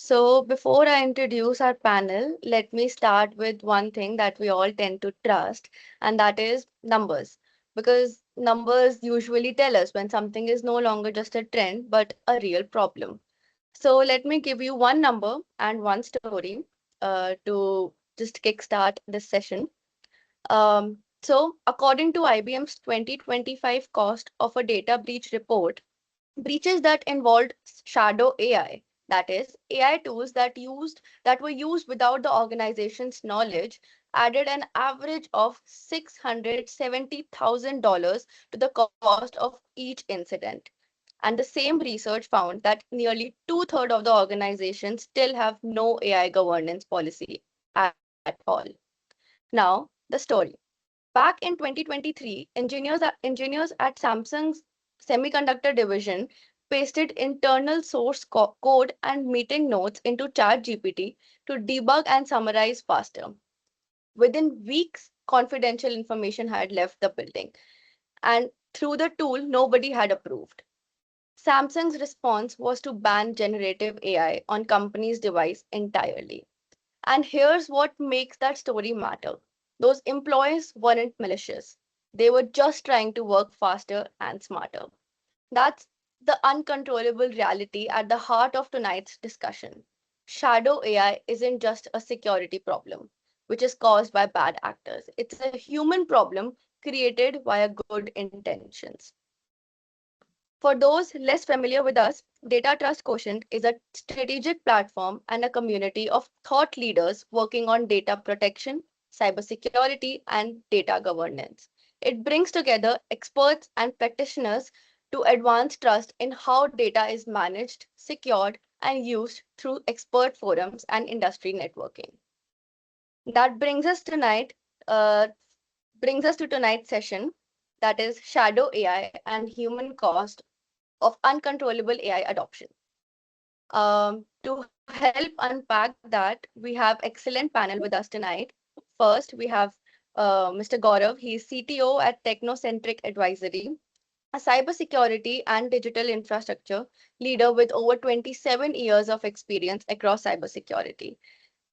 So, before I introduce our panel, let me start with one thing that we all tend to trust, and that is numbers. Because numbers usually tell us when something is no longer just a trend, but a real problem. So, let me give you one number and one story to just kickstart this session. According to IBM's 2025 cost of a data breach report, breaches that involved shadow AI, that is, AI tools that were used without the organization's knowledge, added an average of $670,000 to the cost of each incident. And the same research found that nearly two-thirds of the organizations still have no AI governance policy at all. Now, the story. Back in 2023, engineers at Samsung's semiconductor division pasted internal source code and meeting notes into ChatGPT to debug and summarize faster. Within weeks, confidential information had left the building, and through the tool, nobody had approved. Samsung's response was to ban generative AI on company's device entirely. And here's what makes that story matter. Those employees weren't malicious. They were just trying to work faster and smarter. That's the uncontrollable reality at the heart of tonight's discussion. Shadow AI isn't just a security problem, which is caused by bad actors. It's a human problem created via good intentions. For those less familiar with us, Data Trust Quotient is a strategic platform and a community of thought leaders working on data protection, cybersecurity, and data governance. It brings together experts and practitioners to advance trust in how data is managed, secured, and used through expert forums and industry networking. That uh, brings us to tonight's session, that is Shadow AI and Human Cost of Uncontrollable AI Adoption. To help unpack that, we have excellent panel with us tonight. First, we have Mr. Gaurav. He is CTO at Technocentric Advisory, a cybersecurity and digital infrastructure leader with over 27 years of experience across cybersecurity,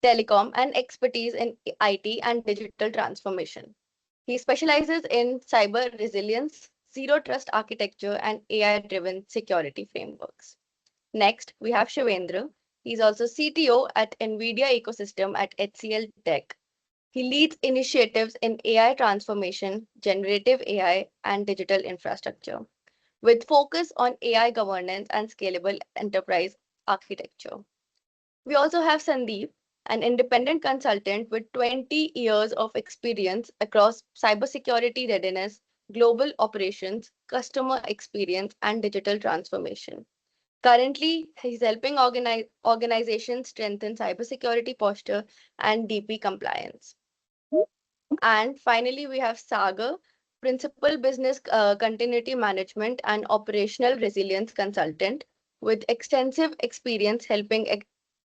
telecom, and expertise in IT and digital transformation. He specializes in cyber resilience, zero trust architecture, and AI-driven security frameworks. Next, we have Shivendra. He's also CTO at NVIDIA ecosystem at HCL Tech. He leads initiatives in AI transformation, generative AI, and digital infrastructure, with focus on AI governance and scalable enterprise architecture. We also have Sandeep, an independent consultant with 20 years of experience across cybersecurity readiness, global operations, customer experience, and digital transformation. Currently, he's helping organizations strengthen cybersecurity posture and DP compliance. And finally, we have Sagar, Principal Business Continuity Management and Operational Resilience Consultant with extensive experience helping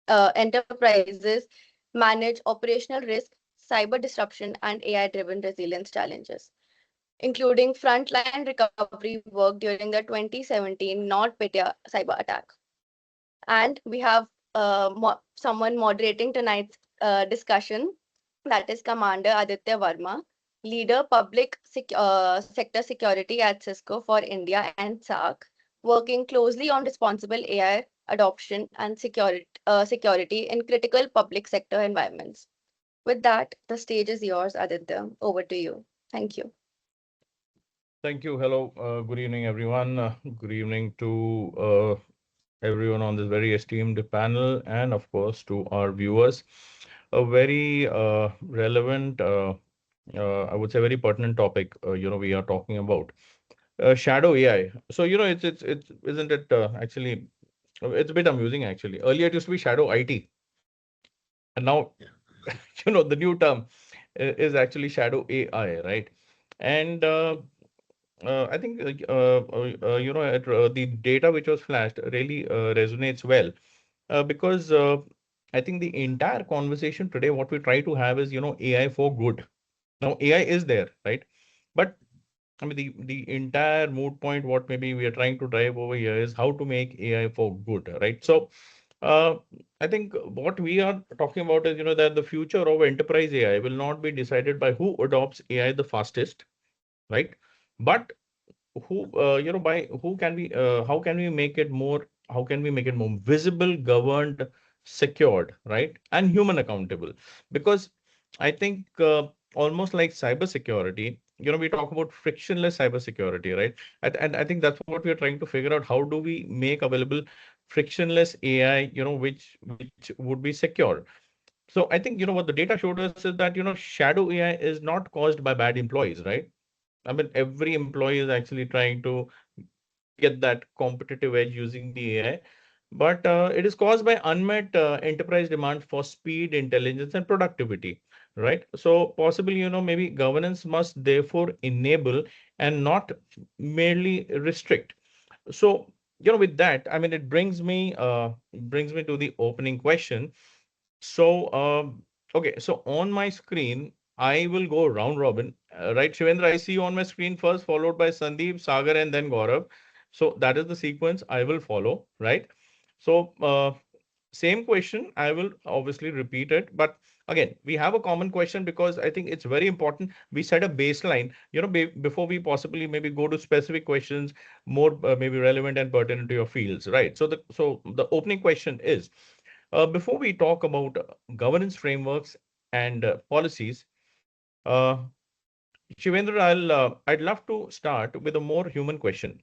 enterprises manage operational risk, cyber disruption, and AI-driven resilience challenges, including frontline recovery work during the 2017 NotPetya cyber attack. And we have someone moderating tonight's discussion, that is Commander Aditya Verma, leader sector security at Cisco for India and SAC, working closely on responsible AI adoption and security in critical public sector environments. With that, the stage is yours, Aditya. Over to you. Thank you. Thank you. Hello. Good evening, everyone. Good evening to everyone on this very esteemed panel, and of course to our viewers. A very relevant, I would say, very pertinent topic. We are talking about shadow AI. So it's isn't it actually? It's a bit amusing actually. Earlier it used to be shadow IT, and now the new term is actually shadow AI, right? And I think the data which was flashed really resonates well because I think the entire conversation today, what we try to have is AI for good. Now AI is there, right? But I mean the entire mood point, what maybe we are trying to drive over here is how to make AI for good, right? So uh, I think what we are talking about is, that the future of enterprise AI will not be decided by who adopts AI the fastest, right? But by who can we, how can we make it more, how can we make it more visible, governed, secured, right? And human accountable. Because I think almost like cybersecurity, we talk about frictionless cybersecurity, right? And I think that's what we're trying to figure out. How do we make available frictionless AI, which would be secure? So I think, what the data showed us is that, shadow AI is not caused by bad employees, right? I mean, every employee is actually trying to get that competitive edge using the AI, but it is caused by unmet enterprise demand for speed, intelligence, and productivity, right? So possibly, maybe governance must therefore enable and not merely restrict. So, with that, I mean, it brings me to the opening question. So, okay, so on my screen, I will go round robin. Right, Shivendra, I see you on my screen first, followed by Sandeep, Sagar, and then Gaurav. So that is the sequence I will follow, right? So, same question, I will obviously repeat it. But again, we have a common question because I think it's very important. We set a baseline, before we possibly maybe go to specific questions, more maybe relevant and pertinent to your fields, right? So the opening question is, before we talk about governance frameworks and policies, uh, Shivendra, I'd love to start with a more human question.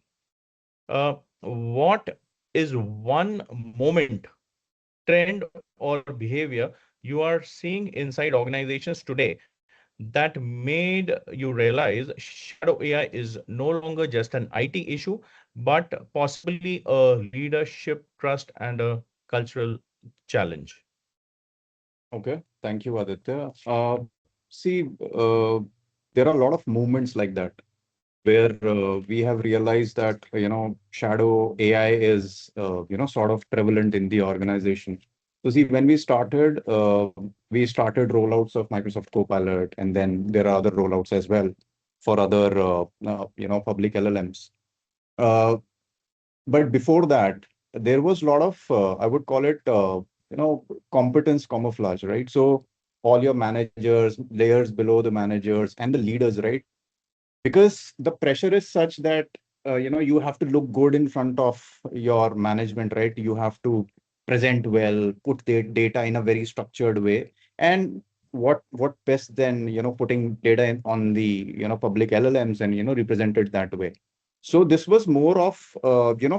What is one moment, trend, or behavior you are seeing inside organizations today that made you realize shadow AI is no longer just an IT issue, but possibly a leadership, trust, and a cultural challenge? Okay, thank you, Aditya. See, there are a lot of movements like that where we have realized that shadow AI is sort of prevalent in the organization. So see, when we started rollouts of Microsoft Copilot, and then there are other rollouts as well for other public LLMs. Uh, but before that, there was a lot of I would call it competence camouflage, right? So all your managers, layers below the managers, and the leaders, right? Because the pressure is such that you have to look good in front of your management, right? You have to present well, put the data in a very structured way. And what best than putting data on the public LLMs and represent it that way. So this was more of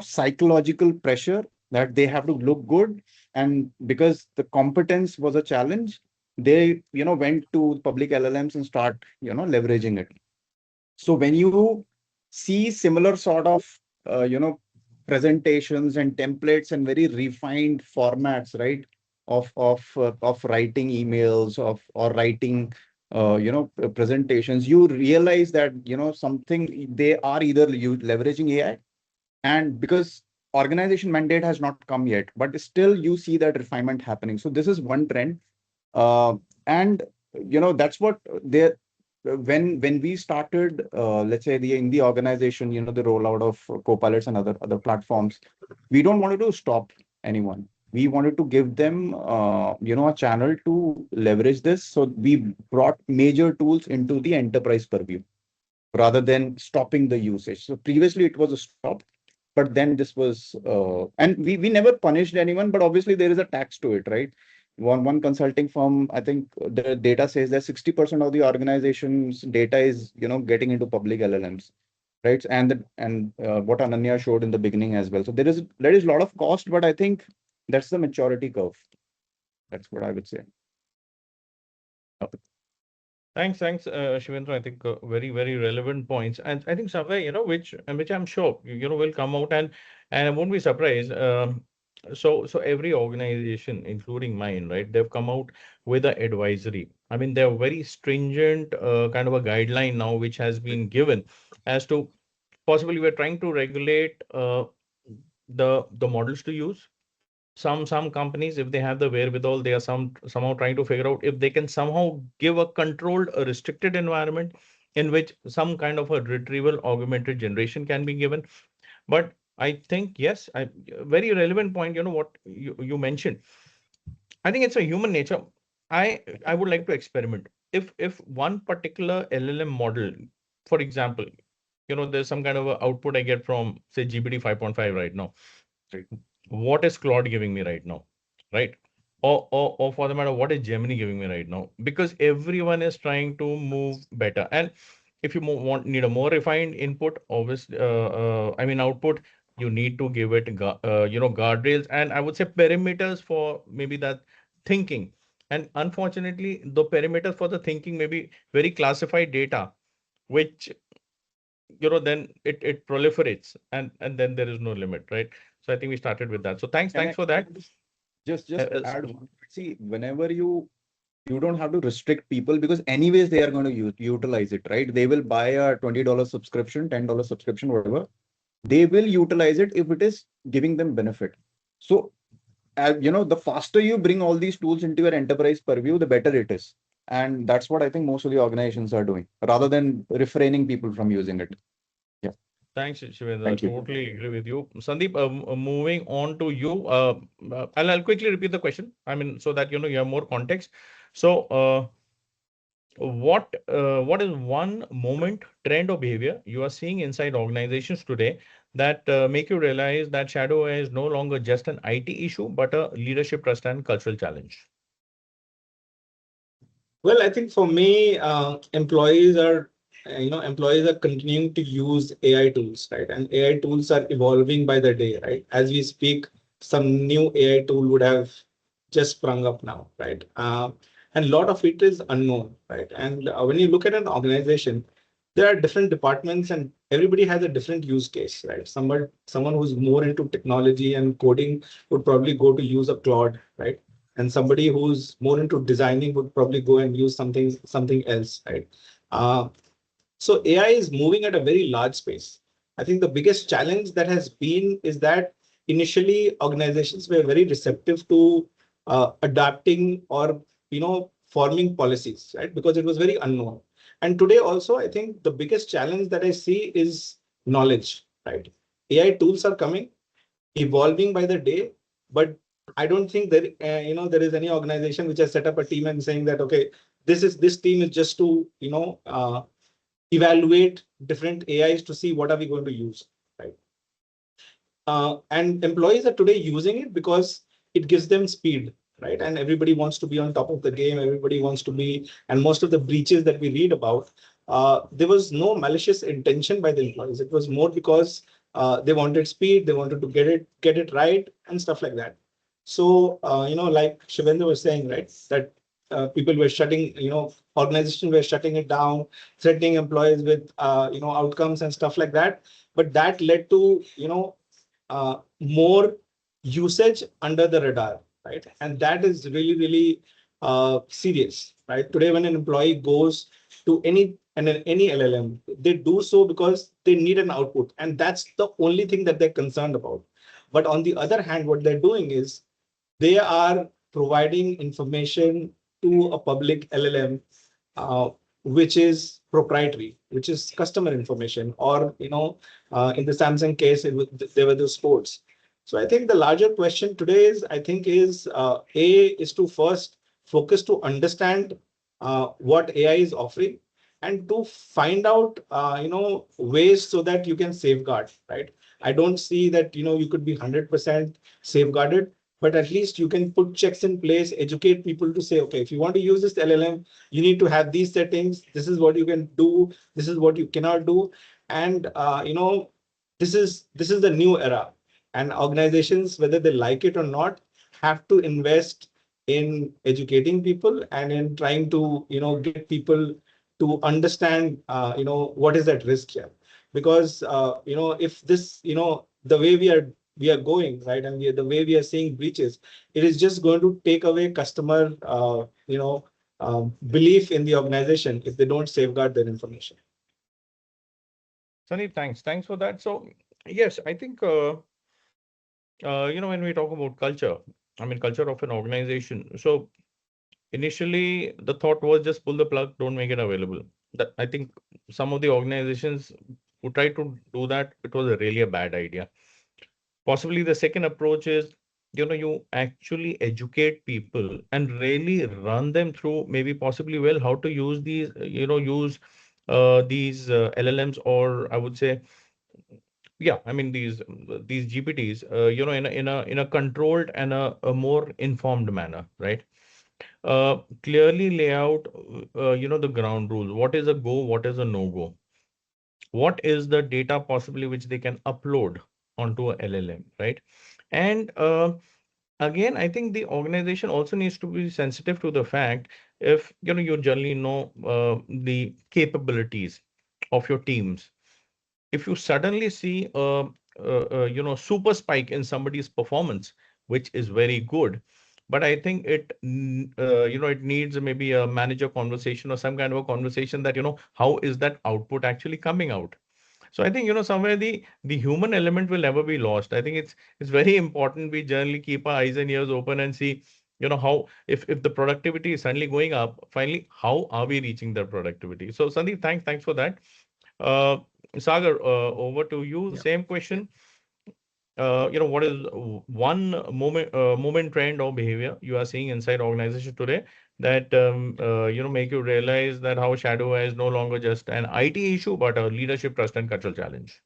psychological pressure that they have to look good, and because the competence was a challenge, they went to public LLMs and start leveraging it. So when you see similar sort of presentations and templates and very refined formats, right, of writing emails of or writing presentations, you realize that something they are either you leveraging AI, and because organization mandate has not come yet, but still you see that refinement happening. So this is one trend, uh, and that's what they when we started, let's say in the organization, the rollout of copilots and other platforms, we don't want to stop anyone. We wanted to give them a channel to leverage this. So we brought major tools into the enterprise purview rather than stopping the usage. So previously it was a stop, but then this was and we never punished anyone, but obviously there is a tax to it, right? One consulting firm, I think the data says that 60% of the organization's data is getting into public LLMs, right? And what Ananya showed in the beginning as well. So there is a lot of cost, but I think that's the maturity curve. That's what I would say. Thanks, Shivendra. I think very, very relevant points, and I think somewhere, which I'm sure will come out, and I won't be surprised. So every organization, including mine, right, they've come out with an advisory. I mean, they're very stringent kind of a guideline now, which has been given as to possibly we're trying to regulate the models to use. Some companies, if they have the wherewithal, they are somehow trying to figure out if they can somehow give a controlled, a restricted environment in which some kind of a retrieval augmented generation can be given. But I think, yes, very relevant point, what you mentioned. I think it's a human nature. I would like to experiment. If one particular LLM model, for example, there's some kind of a output I get from say GPT 5.5 right now. Right. What is Claude giving me right now? Right. Or for the matter, what is Gemini giving me right now? Because everyone is trying to move better. And if you need a more refined input, obviously, I mean output, you need to give it, guardrails, and I would say perimeters for maybe that thinking. And unfortunately, the perimeters for the thinking may be very classified data, which then it proliferates, and then there is no limit, right? So I think we started with that. So Can thanks I for that. just S- add one? See, whenever you don't have to restrict people because anyways they are going to utilize it, right? They will buy a $20 subscription, $10 subscription, whatever. They will utilize it if it is giving them benefit. So, the faster you bring all these tools into your enterprise purview, the better it is. And that's what I think most of the organizations are doing, rather than refraining people from using it. Yeah. Thanks, Shivendra. Thank you. Totally agree with you. Sandeep, moving on to you. I'll quickly repeat the question. I mean, so that you have more context. So, what is one moment, trend, or behavior you are seeing inside organizations today that make you realize that shadow AI is no longer just an IT issue, but a leadership trust and cultural challenge? Well, I think for me, employees are continuing to use AI tools, right? And AI tools are evolving by the day, right? As we speak, some new AI tool would have just sprung up now, right? And a lot of it is unknown, right? And when you look at an organization, there are different departments and everybody has a different use case, right? Someone who's more into technology and coding would probably go to use a Claude, right? And somebody who's more into designing would probably go and use something else, right? Uh, so AI is moving at a very large space. I think the biggest challenge that has been is that initially organizations were very receptive to adapting or forming policies, right? Because it was very unknown. And today also, I think the biggest challenge that I see is knowledge, right? AI tools are coming, evolving by the day, but I don't think that there is any organization which has set up a team and saying that okay, this team is just to evaluate different AIs to see what are we going to use, right? And employees are today using it because it gives them speed, right? And everybody wants to be on top of the game. Everybody wants to be, and most of the breaches that we read about, there was no malicious intention by the employees. It was more because they wanted speed, they wanted to get it right, and stuff like that. So, like Shivendra was saying, right, that people were organizations were shutting it down, threatening employees with, outcomes and stuff like that. But that led to, more usage under the radar, right? And that is really, really serious, right? Today, when an employee goes to any LLM, they do so because they need an output, and that's the only thing that they're concerned about. But on the other hand, what they're doing is they are providing information to a public LLM, uh, which is proprietary, which is customer information, or in the Samsung case, there were the sports. So I think the larger question today is, I think, is is to first focus to understand what AI is offering, and to find out ways so that you can safeguard, right? I don't see that you could be 100% safeguarded, but at least you can put checks in place, educate people to say, okay, if you want to use this LLM, you need to have these settings. This is what you can do. This is what you cannot do. And this is the new era. And organizations, whether they like it or not, have to invest in educating people and in trying to get people to understand what is at risk here. Because if this the way we are going, right, and the way we are seeing breaches, it is just going to take away customer belief in the organization if they don't safeguard their information. Sandeep, thanks for that. So yes, I think when we talk about culture, I mean culture of an organization. So initially the thought was just pull the plug, don't make it available. That I think some of the organizations who tried to do that, it was really a bad idea. Possibly the second approach is you actually educate people and really run them through maybe possibly well how to use these, use these LLMs, or I would say, yeah, I mean these GPTs, in a controlled and a more informed manner, right? Clearly lay out, the ground rules. What is a go? What is a no go? What is the data possibly which they can upload onto a LLM, right? And again, I think the organization also needs to be sensitive to the fact, if you generally know the capabilities of your teams, if you suddenly see super spike in somebody's performance, which is very good, but I think it needs maybe a manager conversation or some kind of a conversation that how is that output actually coming out. So I think somewhere the human element will never be lost. I think it's very important we generally keep our eyes and ears open and see how, if the productivity is suddenly going up, finally how are we reaching that productivity. So Sandeep, thanks for that. uh, Sagar, over to you. Yeah. Same question. What is one moment trend or behavior you are seeing inside organization today that make you realize that how shadow is no longer just an IT issue but a leadership, trust, and cultural challenge?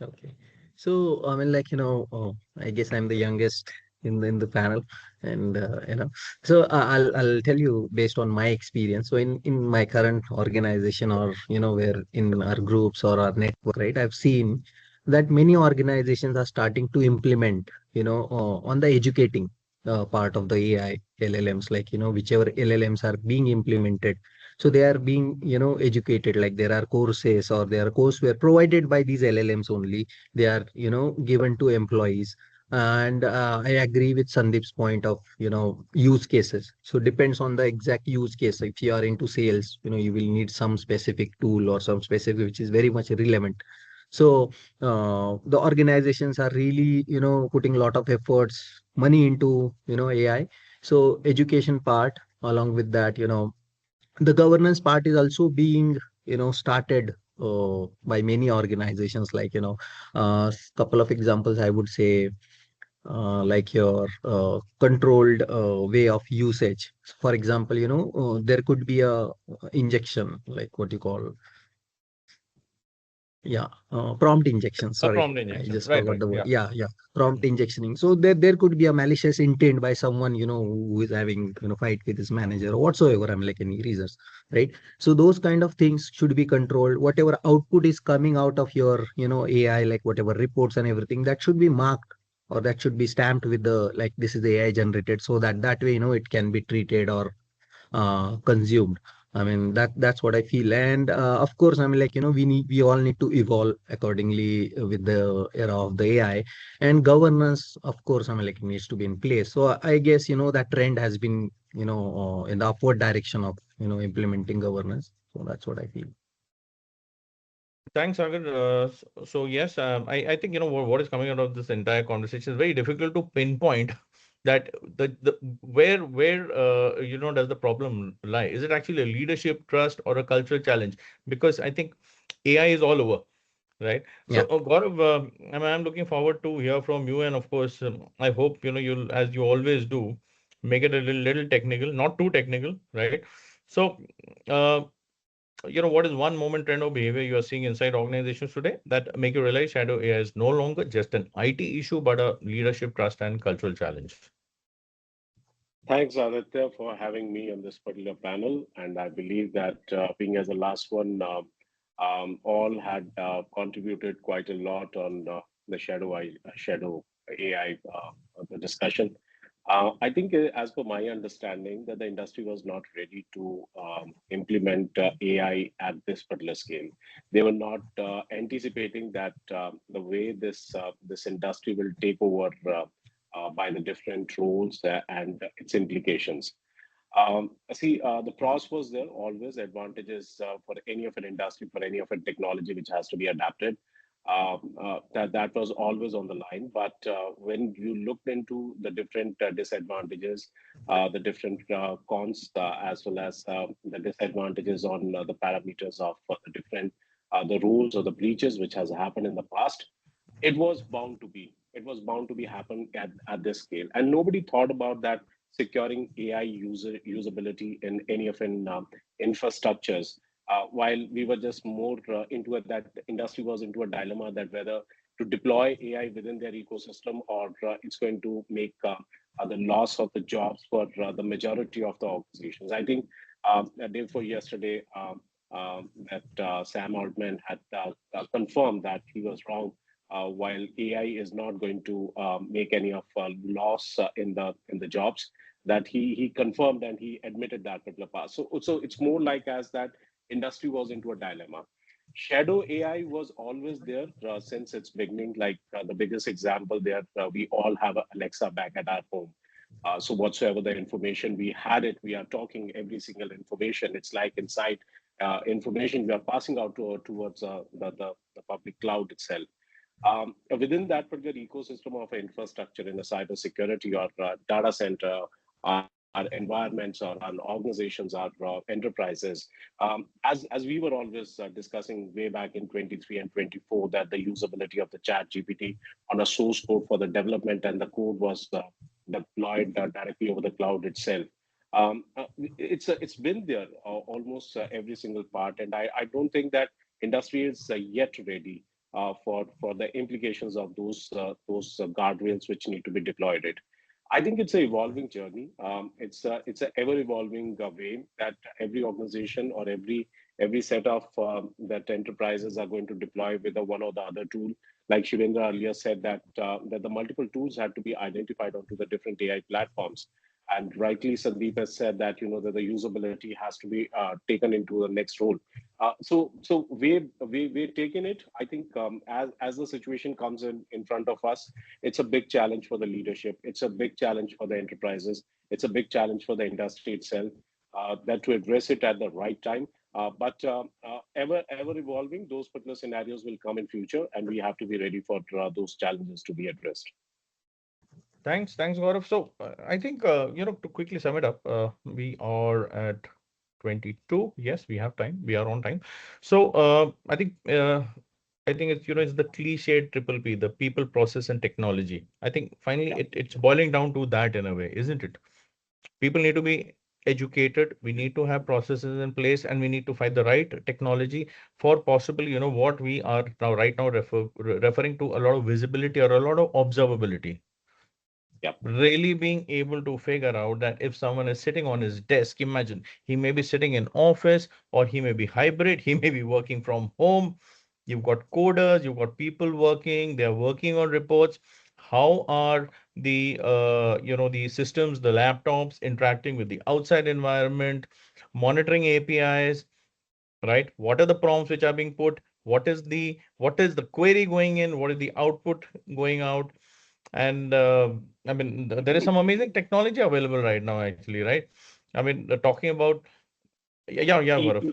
Okay. So, I mean, like, I guess I'm the youngest in the panel, and so I'll tell you based on my experience. So, in my current organization, or where in our groups or our network, right, I've seen that many organizations are starting to implement, on the educating part of the AI LLMs, like whichever LLMs are being implemented, so they are being educated, like there are courses or there are courseware provided by these LLMs only. They are given to employees. And I agree with Sandeep's point of use cases. So depends on the exact use case. If you are into sales, you will need some specific tool or some specific which is very much relevant. So the organizations are really putting a lot of efforts, money into AI. So education part, along with that, the governance part is also being started by many organizations, like couple of examples I would say, like your controlled way of usage. For example, there could be a injection, like what you call, yeah, prompt injection. A Sorry, prompt I injection, just right, forgot right, the word. yeah. Yeah, yeah, prompt Mhm. injectioning. So there could be a malicious intent by someone, who is having, fight with his manager or whatsoever. I'm like any reasons, right? So those kind of things should be controlled. Whatever output is coming out of your, AI, like whatever reports and everything, that should be marked, or that should be stamped with the, like, this is the AI generated, so that way, it can be treated or consumed. I mean, that's what I feel. And of course, I mean, like, we all need to evolve accordingly with the era of the AI. And governance, of course, I mean, like, needs to be in place. So I guess, that trend has been, in the upward direction of, implementing governance. So that's what I feel. Thanks, Sagar. So yes, I think what is coming out of this entire conversation is very difficult to pinpoint that the where does the problem lie? Is it actually a leadership, trust, or a cultural challenge? Because I think AI is all over, right? So Yeah. Gaurav, I'm looking forward to hear from you, and of course, I hope you'll, as you always do, make it a little technical, not too technical, right? So. Uh, what is one moment, trend, or behavior you are seeing inside organizations today that make you realize shadow AI is no longer just an IT issue, but a leadership, trust, and cultural challenge? Thanks, Aditya, for having me on this particular panel. And I believe that being as the last one, all had contributed quite a lot on the shadow AI the discussion. I think, as per my understanding, that the industry was not ready to implement AI at this particular scale. They were not anticipating that the way this industry will take over by the different roles and its implications. The pros was there always advantages for any of an industry, for any of a technology which has to be adapted. That was always on the line. But when you looked into the different disadvantages, the different cons, as well as the disadvantages on the parameters of the different the rules or the breaches which has happened in the past, it was bound to be. it was bound to be happen at this scale. And nobody thought about that securing AI usability in any of in infrastructures. While we were just more into it, that the industry was into a dilemma that whether to deploy AI within their ecosystem or it's going to make the loss of the jobs for the majority of the organizations. I think a day before yesterday, that Sam Altman had confirmed that he was wrong. While AI is not going to make any of loss in the jobs, that he confirmed and he admitted that particular part. So it's more like as that industry was into a dilemma. Shadow AI was always there since its beginning. Like the biggest example there, we all have a Alexa back at our home. So whatsoever the information we had it, we are talking every single information. It's like inside information we are passing out towards the public cloud itself. Within that particular ecosystem of infrastructure in the cybersecurity or data center, our environments or our organizations, our enterprises, as we were always discussing way back in 23 and 24, that the usability of the chat GPT on a source code for the development and the code was deployed directly over the cloud itself. It's been there almost every single part, and I don't think that industry is yet ready for the implications of those guardrails which need to be deployed. It. I think it's an evolving journey. It's an ever evolving way that every organization or every set of that enterprises are going to deploy with the one or the other tool. Like Shivendra earlier said that the multiple tools had to be identified onto the different AI platforms. And rightly, Sandeep has said that that the usability has to be taken into the next role. So we're taking it. I think as the situation comes in front of us, it's a big challenge for the leadership. It's a big challenge for the enterprises. It's a big challenge for the industry itself. That to address it at the right time. But ever evolving, those particular scenarios will come in future, and we have to be ready for those challenges to be addressed. Thanks, Gaurav. So I think to quickly sum it up, we are at 22. Yes, we have time. We are on time. So I think it's the cliched triple P, the people, process, and technology. I think finally Yeah. it's boiling down to that in a way, isn't it? People need to be educated. We need to have processes in place, and we need to find the right technology for possible, what we are now right now referring to a lot of visibility or a lot of observability, Yeah. really being able to figure out that if someone is sitting on his desk, imagine he may be sitting in office or he may be hybrid, he may be working from home. You've got coders, you've got people working, they're working on reports. How are the systems, the laptops interacting with the outside environment, monitoring APIs, right? What are the prompts which are being put? What is the query going in? What is the output going out? And I mean, there is some amazing technology available right now, actually, right? I mean, talking about, yeah, Y- Gaurav. y-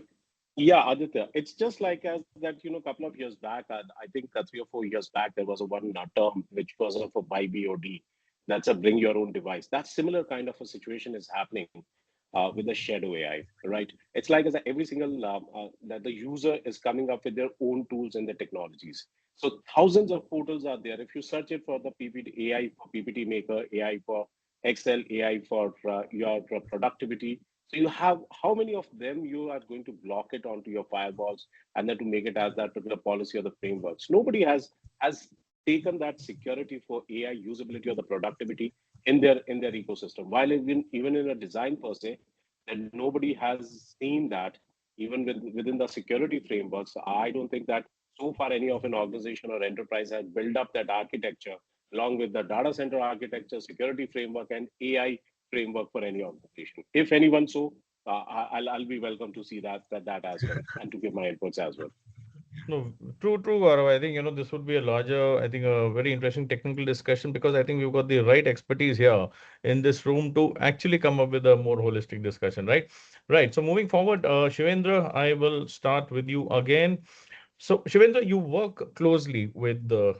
Yeah, Aditya, it's just like as that, a couple of years back, I think 3 or 4 years back, there was a one term which was of a buy BOD. That's a bring your own device. That similar kind of a situation is happening with the shadow AI, right? It's like as every single that the user is coming up with their own tools and the technologies. So thousands of portals are there. If you search it for the PPT AI for PPT Maker, AI for Excel, AI for your productivity, so you have how many of them you are going to block it onto your firewalls and then to make it as that particular policy or the frameworks. Nobody has taken that security for AI usability or the productivity in their ecosystem. While even in a design per se, that nobody has seen that even within the security frameworks. I don't think that so far any of an organization or enterprise has built up that architecture along with the data center architecture, security framework, and AI framework for any organization. If anyone so, I'll be welcome to see that as well and to give my inputs as well. No, true, Gaurav. I think, this would be a larger, I think, a very interesting technical discussion, because I think we've got the right expertise here in this room to actually come up with a more holistic discussion, right? Right. So moving forward, Shivendra, I will start with you again. So, Shivendra, you work closely with the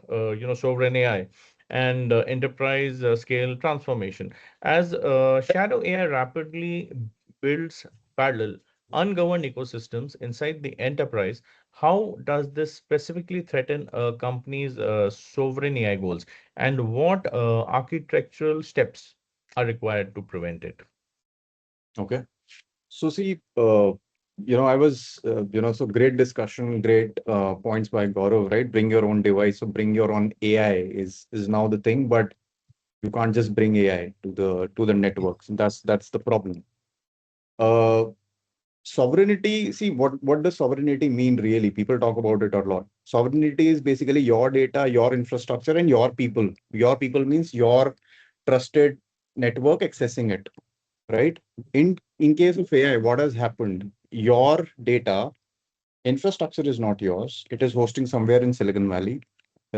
sovereign AI and enterprise scale transformation. As shadow AI rapidly builds parallel ungoverned ecosystems inside the enterprise, How does this specifically threaten a company's sovereign AI goals, and what architectural steps are required to prevent it? Okay. So see, I was, so great discussion, great points by Gaurav, right? Bring your own device, so bring your own AI is now the thing, but you can't just bring AI to the networks. That's the problem. Uh, Sovereignty, see what does sovereignty mean really? People talk about it a lot. Sovereignty is basically your data, your infrastructure, and your people. Your people means your trusted network accessing it, right? In case of AI, what has happened? Your data infrastructure is not yours. It is hosting somewhere in Silicon Valley,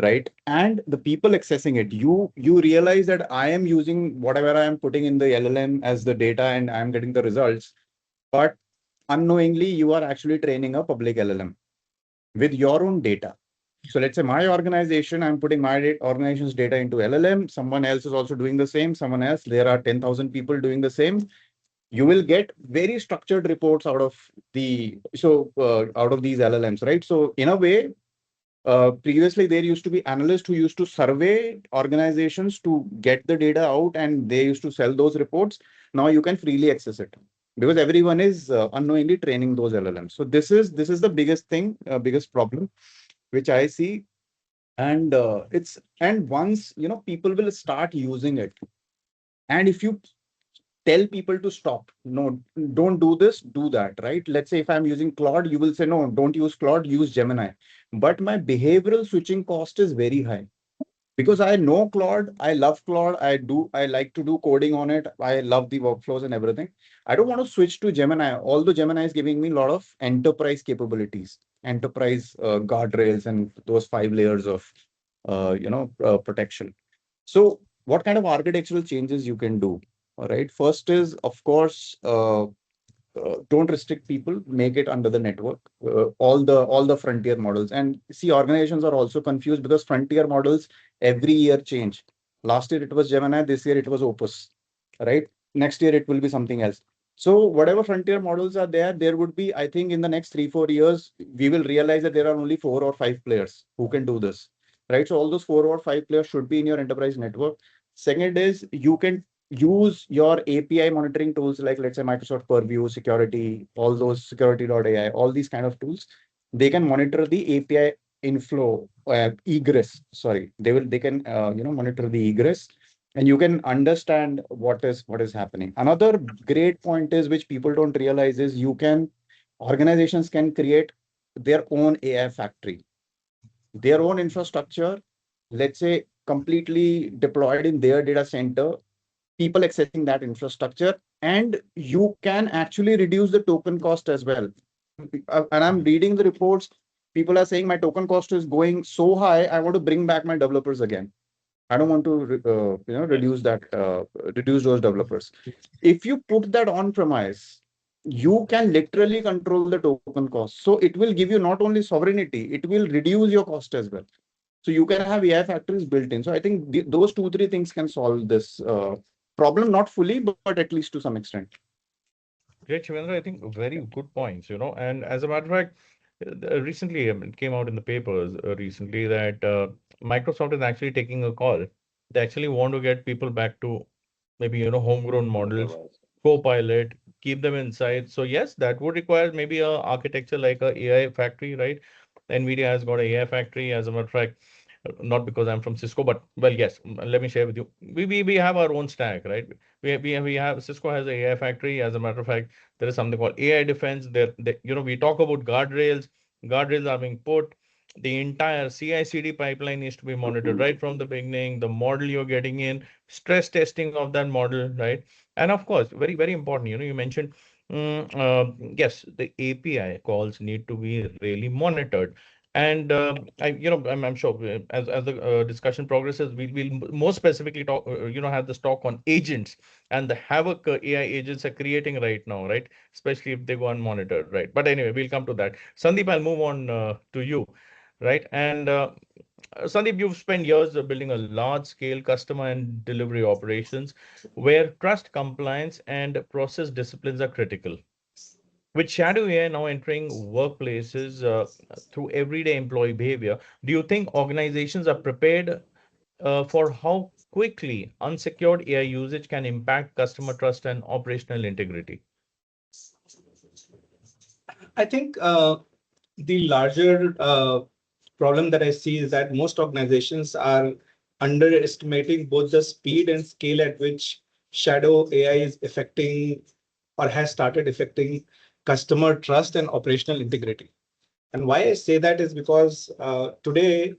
right? And the people accessing it, you realize that I am using whatever I am putting in the LLM as the data, and I am getting the results. But unknowingly, you are actually training a public LLM with your own data. So let's say my organization, I'm putting my organization's data into LLM. Someone else is also doing the same. Someone else, there are 10,000 people doing the same. You will get very structured reports out of these LLMs, right? So in a way, previously there used to be analysts who used to survey organizations to get the data out, and they used to sell those reports. Now you can freely access it because everyone is unknowingly training those LLMs. So this is the biggest thing, biggest problem which I see. And once people will start using it, and if you tell people to stop, no, don't do this, do that, right? Let's say if I'm using Claude, you will say no, don't use Claude, use Gemini. But my behavioral switching cost is very high because I know Claude, I love Claude, I like to do coding on it, I love the workflows and everything. I don't want to switch to Gemini, although Gemini is giving me a lot of enterprise capabilities, enterprise guardrails, and those 5 layers of protection. So what kind of architectural changes you can do? All right. First is, of course, don't restrict people, make it under the network, all the frontier models. And see, organizations are also confused because frontier models every year change. Last year it was Gemini, this year it was Opus, right? Next year it will be something else. So whatever frontier models are there, there would be, I think in the next 3-4 years, we will realize that there are only 4 or 5 players who can do this, right? So all those 4 or 5 players should be in your enterprise network. Second is, you can use your API monitoring tools like, let's say, Microsoft Purview, Security, all those security.ai, all these kind of tools. They can monitor the API inflow, egress. Sorry, they can monitor the egress, and you can understand what is happening. Another great point is, which people don't realize, is organizations can create their own AI factory, their own infrastructure, let's say completely deployed in their data center, people accessing that infrastructure, and you can actually reduce the token cost as well. And I'm reading the reports, people are saying my token cost is going so high, I want to bring back my developers again. I don't want to reduce those developers. If you put that on premise, you can literally control the token cost, so it will give you not only sovereignty, it will reduce your cost as well. So you can have AI factories built in. So I think those 2-3 things can solve this problem, not fully, but at least to some extent. Great, Shivendra. I think very good points, And as a matter of fact, recently it came out in the papers recently that Microsoft is actually taking a call. They actually want to get people back to maybe, homegrown models, Enterprise. co-pilot, keep them inside. So yes, that would require maybe a architecture like a AI factory, right? NVIDIA has got a AI factory. As a matter of fact, not because I'm from Cisco, but well, yes, let me share with you. We have our own stack, right? We have Cisco has a AI factory. As a matter of fact, there is something called AI defense. We talk about guardrails. Guardrails are being put. The entire CI/CD pipeline needs to be monitored right from the beginning. The model you're getting in, stress testing of that model, right? And of course, very very important. You mentioned. Yes, the API calls need to be really monitored. And I'm sure as the discussion progresses, we'll more specifically talk, have this talk on agents and the havoc AI agents are creating right now, right? Especially if they go unmonitored, right? But anyway, we'll come to that. Sandeep, I'll move on to you, right? And Sandeep, you've spent years building a large-scale customer and delivery operations where trust, compliance, and process disciplines are critical. With shadow AI now entering workplaces through everyday employee behavior, do you think organizations are prepared for how quickly unsecured AI usage can impact customer trust and operational integrity? I think the larger problem that I see is that most organizations are underestimating both the speed and scale at which shadow AI is affecting or has started affecting customer trust and operational integrity. And why I say that is because today,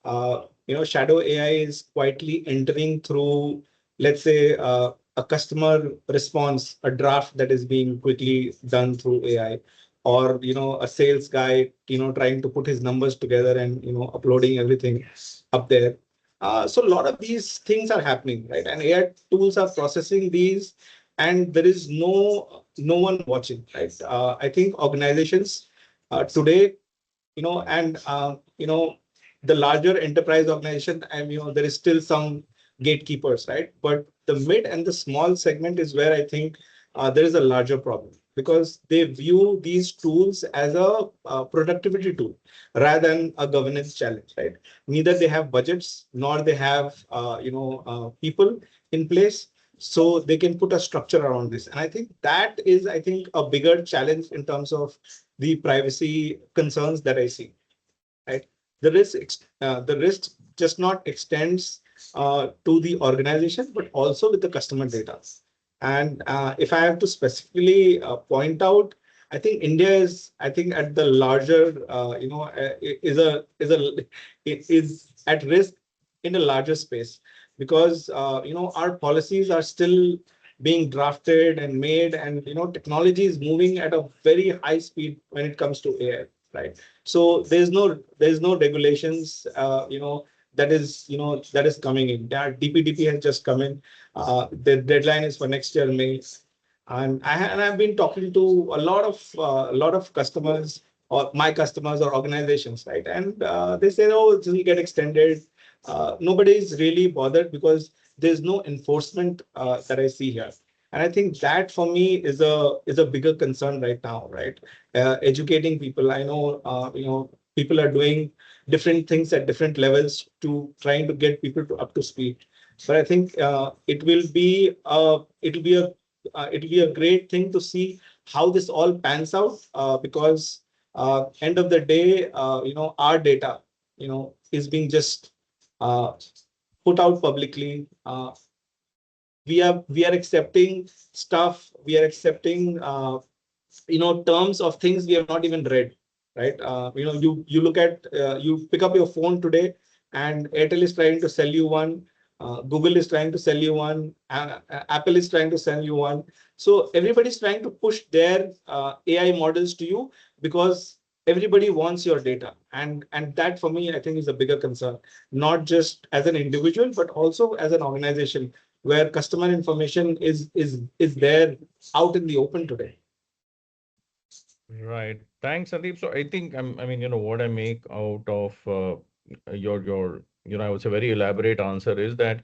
shadow AI is quietly entering through, let's say, a customer response, a draft that is being quickly done through AI, or a sales guy, trying to put his numbers together and uploading everything up there. So a lot of these things are happening, right? And AI tools are processing these, and there is no one watching, right? I think organizations today, and the larger enterprise organization, and there is still some gatekeepers, right? But the mid and the small segment is where I think there is a larger problem, because they view these tools as a productivity tool rather than a governance challenge, right? Neither they have budgets nor they have people in place, so they can put a structure around this. And I think that is, I think, a bigger challenge in terms of the privacy concerns that I see. Right, the risk just not extends to the organization, but also with the customer data. And if I have to specifically point out, I think India is, I think, at the larger, is at risk in a larger space, because our policies are still being drafted and made, and technology is moving at a very high speed when it comes to AI, right? So there's no regulations, that is coming in. That DPDP has just come in. The deadline is for next year, May. And I've been talking to a lot of customers, or my customers or organizations, right? And they say, oh, this will get extended. Nobody is really bothered because there's no enforcement that I see here. And I think that for me is a bigger concern right now, right? Educating people. I know people are doing different things at different levels to trying to get people to up to speed. But I think it'll be a great thing to see how this all pans out, because end of the day, our data, is being just uh, put out publicly. We are accepting stuff. We are accepting terms of things we have not even read, right? You look at, you pick up your phone today, and Airtel is trying to sell you one, Google is trying to sell you one, Apple is trying to sell you one. So everybody's trying to push their AI models to you, because everybody wants your data. And that, for me, I think, is a bigger concern, not just as an individual, but also as an organization, where customer information is there out in the open today. Right. Thanks, Sandeep. So I think I mean, what I make out of your, I would say very elaborate answer is that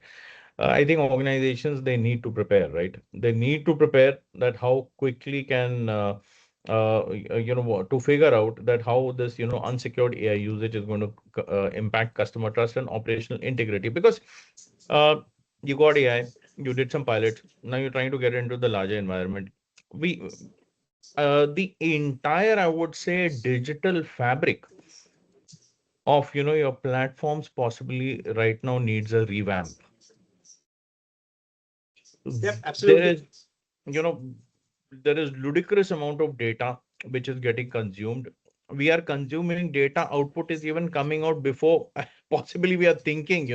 I think organizations, they need to prepare, right? They need to prepare that how quickly can to figure out that how this unsecured AI usage is going to impact customer trust and operational integrity. Because uh, you got AI, you did some pilots, now you're trying to get into the larger environment. We The entire, I would say, digital fabric of your platforms possibly right now needs a revamp. Yep, There absolutely. is, you know, there is ludicrous amount of data which is getting consumed. We are consuming data, output is even coming out before possibly we are thinking,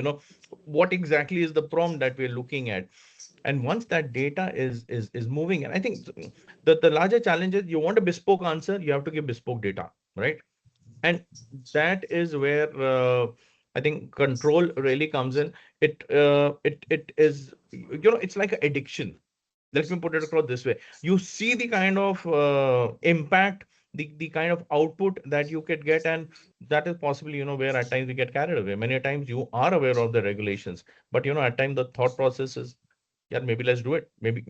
what exactly is the prompt that we're looking at. And once that data is moving, and I think the larger challenge is, you want a bespoke answer, you have to give bespoke data, right? And that is where I think control really comes in. It is, it's like an addiction. Let me put it across this way. You see the kind of impact, the kind of output that you could get, and that is possibly, where at times we get carried away. Many times you are aware of the regulations, but at times the thought process is, yeah, maybe let's do it. Maybe,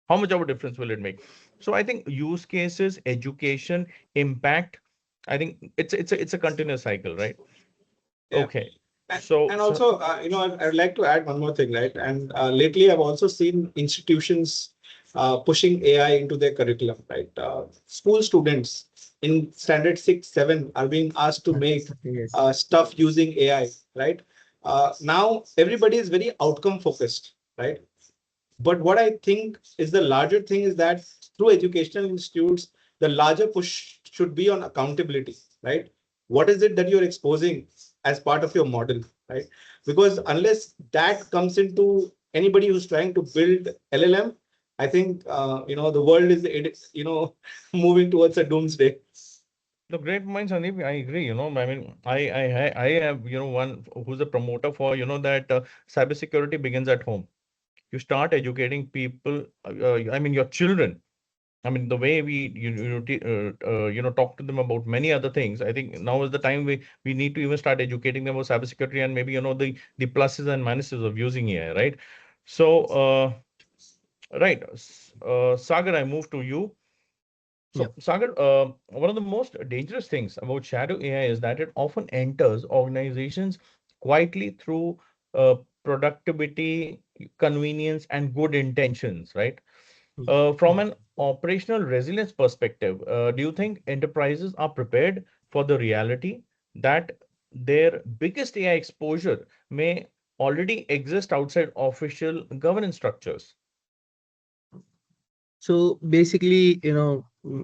How much of a difference will it make? So I think use cases, education, impact, I think it's a continuous cycle, right? Yeah. Okay. And, So and so also, I'd like to add one more thing, right? And lately, I've also seen institutions pushing AI into their curriculum, right? School students in standard 6, 7 are being asked to make Yes. stuff using AI, right? Now, everybody is very outcome focused, right? But what I think is the larger thing is that through educational institutes, the larger push should be on accountability, right? What is it that you're exposing as part of your model, right? Because unless that comes into anybody who's trying to build LLM, I think the world is moving towards a doomsday. the great minds, Sandeep, I agree. I mean, I have, one who's a promoter for, that cybersecurity begins at home. You start educating people, I mean, your children. I mean, the way we talk to them about many other things. I think now is the time we need to even start educating them about cybersecurity and maybe the pluses and minuses of using AI, right? So, right, Sagar, I move to you. Yeah. So, Sagar, one of the most dangerous things about shadow AI is that it often enters organizations quietly through uh, productivity, convenience, and good intentions, right? From an operational resilience perspective, do you think enterprises are prepared for the reality that their biggest AI exposure may already exist outside official governance structures? So basically,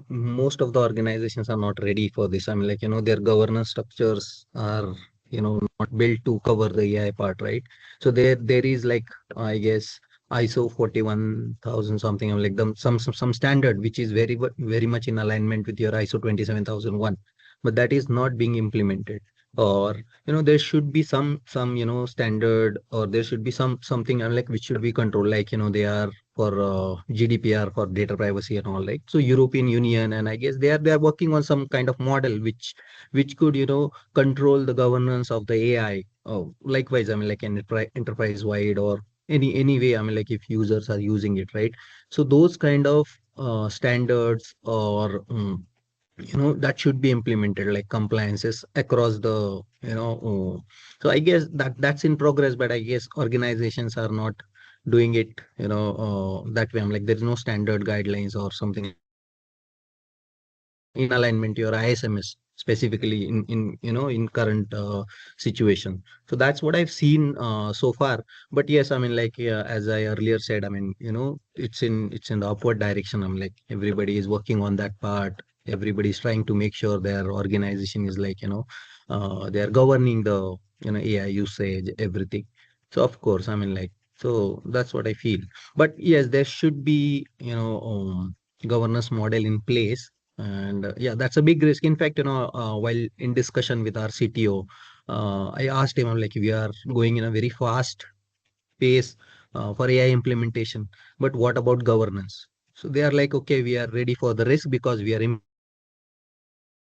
most of the organizations are not ready for this. I mean, like, their governance structures are, not built to cover the AI part, right? So there is like, I guess, ISO 41,000 something, like some standard which is very much in alignment with your ISO 27001, but that is not being implemented. Or there should be some standard, or there should be something like which should be controlled, like they are for GDPR for data privacy and all, right? So European Union, and I guess they are working on some kind of model which could control the governance of the AI. Oh, likewise, I mean, like enterprise wide, or any way, I mean, like if users are using it, right? So those kind of standards, or that should be implemented, like compliances across the so I guess that's in progress, but I guess organizations are not doing it that way. I'm like, there is no standard guidelines or something like that which is in alignment to your ISMS specifically in current situation. So that's what I've seen so far. But yes, I mean, like, yeah, as I earlier said, I mean, it's in the upward direction. I'm like, everybody is working on that part. Everybody is trying to make sure their organization is like, they are governing the AI usage, everything. So of course, I mean, like, so that's what I feel. But yes, there should be governance model in place. And yeah, that's a big risk. In fact, while in discussion with our CTO, I asked him, I'm like, we are going in a very fast pace for AI implementation, but what about governance? So they are like, okay, we are ready for the risk because we are implementing our business applications as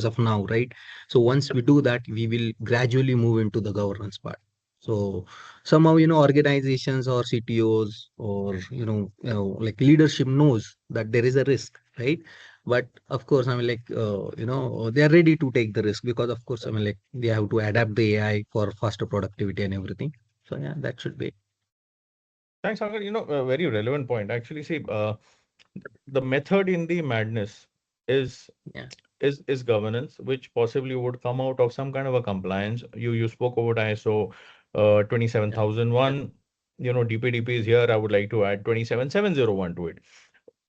of now, right? So once we do that, we will gradually move into the governance part. So somehow, organizations or CTOs, or like leadership knows that there is a risk, right? But of course, I mean, like, they are ready to take the risk because, of course, I mean, like, they have to adapt the AI for faster productivity and everything. So yeah, that should be. Thanks, Sagar. A very relevant point. Actually, see, the method in the madness is Yeah. is governance, which possibly would come out of some kind of a compliance. You spoke about ISO Yeah. 27001. DPDP is here. I would like to add 27701 to it.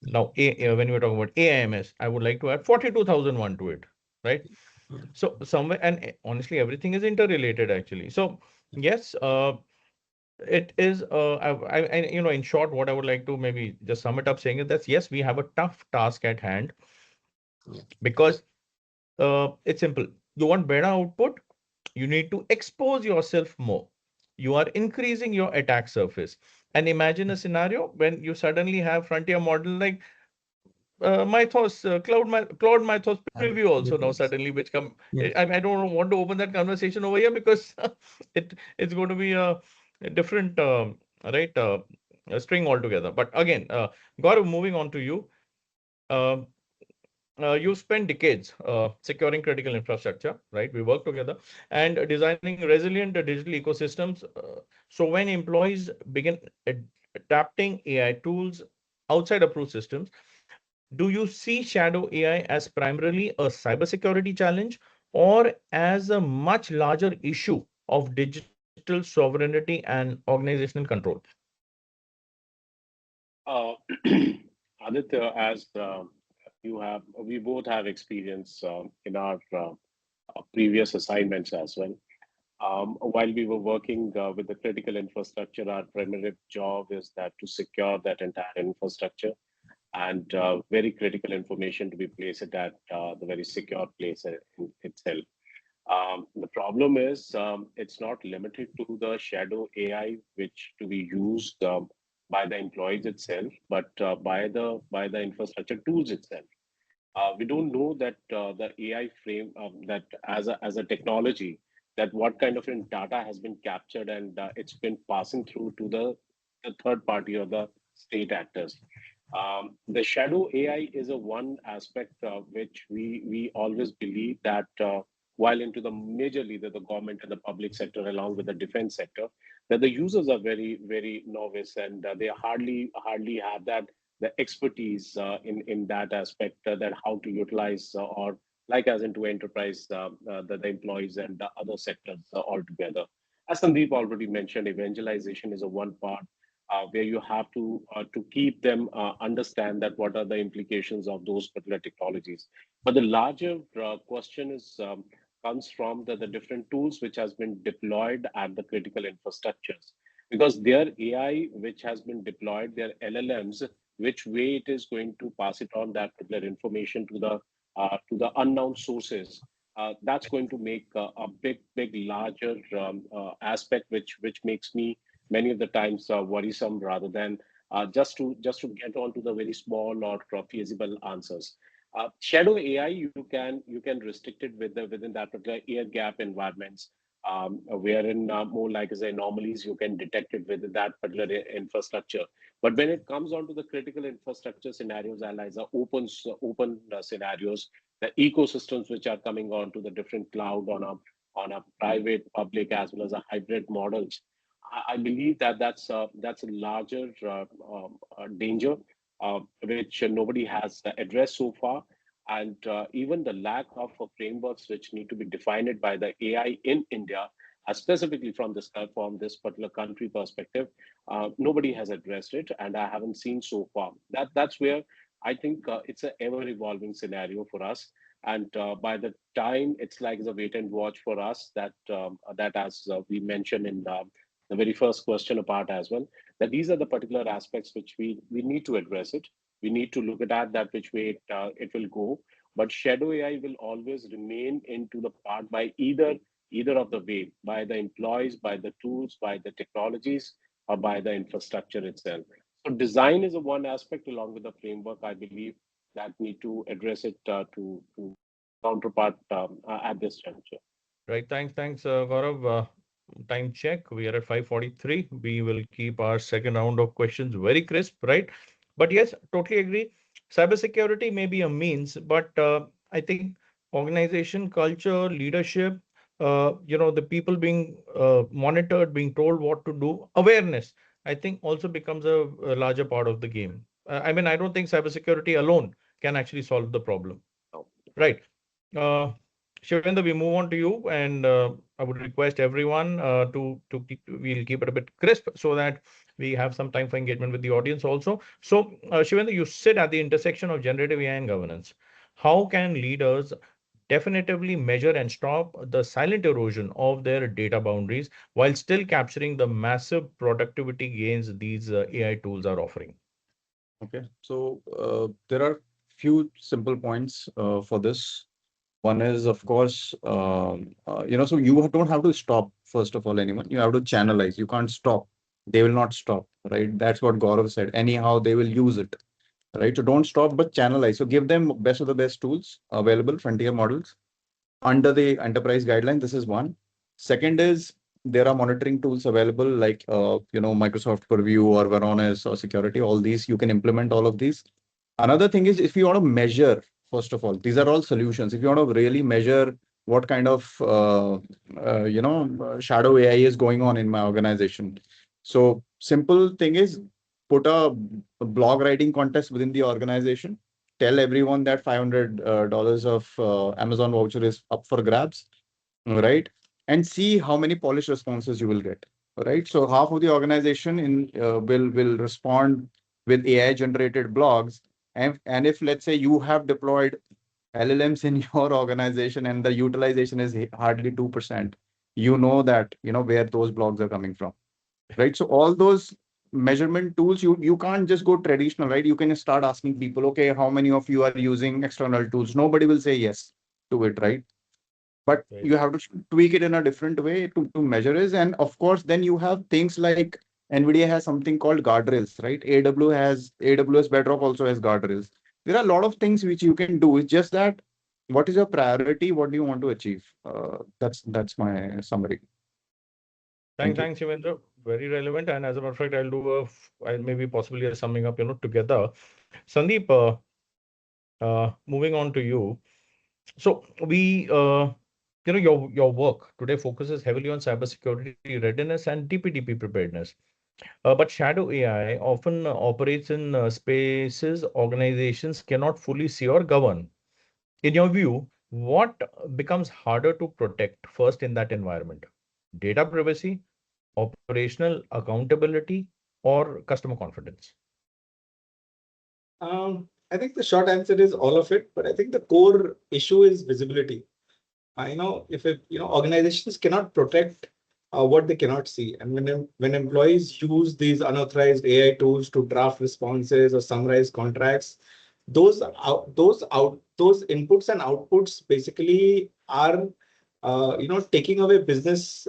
Now, when we're talking about AIMS, I would like to add 42001 to it, right? Yeah. So somewhere, and honestly, everything is interrelated actually. So yes, it is. In short, what I would like to maybe just sum it up saying is that yes, we have a tough task at hand Yeah. because it's simple. You want better output, you need to expose yourself more. You are increasing your attack surface. And imagine a scenario when you suddenly have frontier model like Mythos, Cloud Mythos preview also now Yes. suddenly, which come. Yeah. I don't want to open that conversation over here because it's going to be a different right? A string altogether. But again, Gaurav, moving on to you. Uh, you spent decades securing critical infrastructure, right? We work together and designing resilient digital ecosystems. So when employees begin adapting AI tools outside approved systems, do you see shadow AI as primarily a cybersecurity challenge or as a much larger issue of digital sovereignty and organizational control? Uh, Aditya, as we both have experience in our previous assignments as well. While we were working with the critical infrastructure, our primary job is that to secure that entire infrastructure and very critical information to be placed at the very secure place in itself. The problem is it's not limited to the shadow AI, which to be used by the employees itself, but by the infrastructure tools itself. We don't know that the AI frame that as a technology that what kind of data has been captured and it's been passing through to the third party or the state actors. The shadow AI is a one aspect which we always believe that while into the majorly the government and the public sector along with the defense sector, that the users are very novice and they hardly have that the expertise in that aspect that how to utilize or like as into enterprise the employees and the other sectors altogether. As Sandeep already mentioned, evangelization is a one part where you have to keep them understand that what are the implications of those particular technologies. But the larger question is comes from the different tools which has been deployed at the critical infrastructures because their AI which has been deployed, their LLMs, which way it is going to pass it on that particular information to the unknown sources. That's going to make a big, larger aspect, which makes me many of the times worrisome rather than just to get onto the very small or feasible answers. Shadow AI, you can restrict it within that particular air gap environments, wherein more like as anomalies you can detect it within that particular infrastructure. But when it comes onto the critical infrastructure scenarios, as the open scenarios, the ecosystems which are coming onto the different cloud on a private, public as well as a hybrid models, I believe that that's a larger danger which nobody has addressed so far. And even the lack of frameworks which need to be defined by the AI in India, specifically from this particular country perspective, nobody has addressed it, and I haven't seen so far. That's where I think it's an ever evolving scenario for us. And by the time it's like a wait and watch for us, that as we mentioned in the very first question apart as well, that these are the particular aspects which we need to address it. We need to look at that which way it will go. But shadow AI will always remain into the part by either of the way, by the employees, by the tools, by the technologies, or by the infrastructure itself. So design is a one aspect along with the framework, I believe, that need to address it to counterpart at this juncture. Right. Thanks, Gaurav. Time check. We are at 5:43. We will keep our second round of questions very crisp, right? But yes, totally agree. Cybersecurity may be a means, but I think organization culture, leadership, the people being monitored, being told what to do, awareness, I think also becomes a larger part of the game. I mean, I don't think cybersecurity alone can actually solve the problem, No. right? Uh, Shivendra, we move on to you, and I would request everyone we'll keep it a bit crisp so that we have some time for engagement with the audience also. So, Shivendra, you sit at the intersection of generative AI and governance. How can leaders definitively measure and stop the silent erosion of their data boundaries while still capturing the massive productivity gains these AI tools are offering? Okay, so there are few simple points for this. One is, of course, so you don't have to stop, first of all, anyone. You have to channelize. You can't stop. They will not stop, right? That's what Gaurav said. Anyhow, they will use it, right? So don't stop, but channelize. So give them best of the best tools available, frontier models under the enterprise guideline. This is one. Second is there are monitoring tools available like Microsoft Purview or Varonis or security. All these you can implement all of these. Another thing is, if you want to measure, first of all, these are all solutions. If you want to really measure what kind of shadow AI is going on in my organization, so simple thing is, put a blog writing contest within the organization. Tell everyone that $500 of Amazon voucher is up for grabs, right? And see how many polished responses you will get, right? So half of the organization will respond with AI generated blogs, and if let's say you have deployed LLMs in your organization and the utilization is hardly 2%, you know that where those blogs are coming from, right? So all those measurement tools, you can't just go traditional, right? You can start asking people, okay, how many of you are using external tools? Nobody will say yes to it, right? But Right. you have to tweak it in a different way to measure it. And of course, then you have things like NVIDIA has something called guardrails, right? AWS Bedrock also has guardrails. There are a lot of things which you can do. It's just that what is your priority? What do you want to achieve? That's my summary. Thank you. Thanks, Shivendra. Very relevant. And as a matter of fact, I'll maybe possibly a summing up, together. Sandeep, moving on to you. So your work today focuses heavily on cybersecurity readiness and DPDP preparedness. But shadow AI often operates in spaces organizations cannot fully see or govern. In your view, what becomes harder to protect first in that environment? Data privacy, operational accountability, or customer confidence? I think the short answer is all of it, but I think the core issue is visibility. If organizations cannot protect what they cannot see, and when employees use these unauthorized AI tools to draft responses or summarize contracts, those inputs and outputs basically are taking away business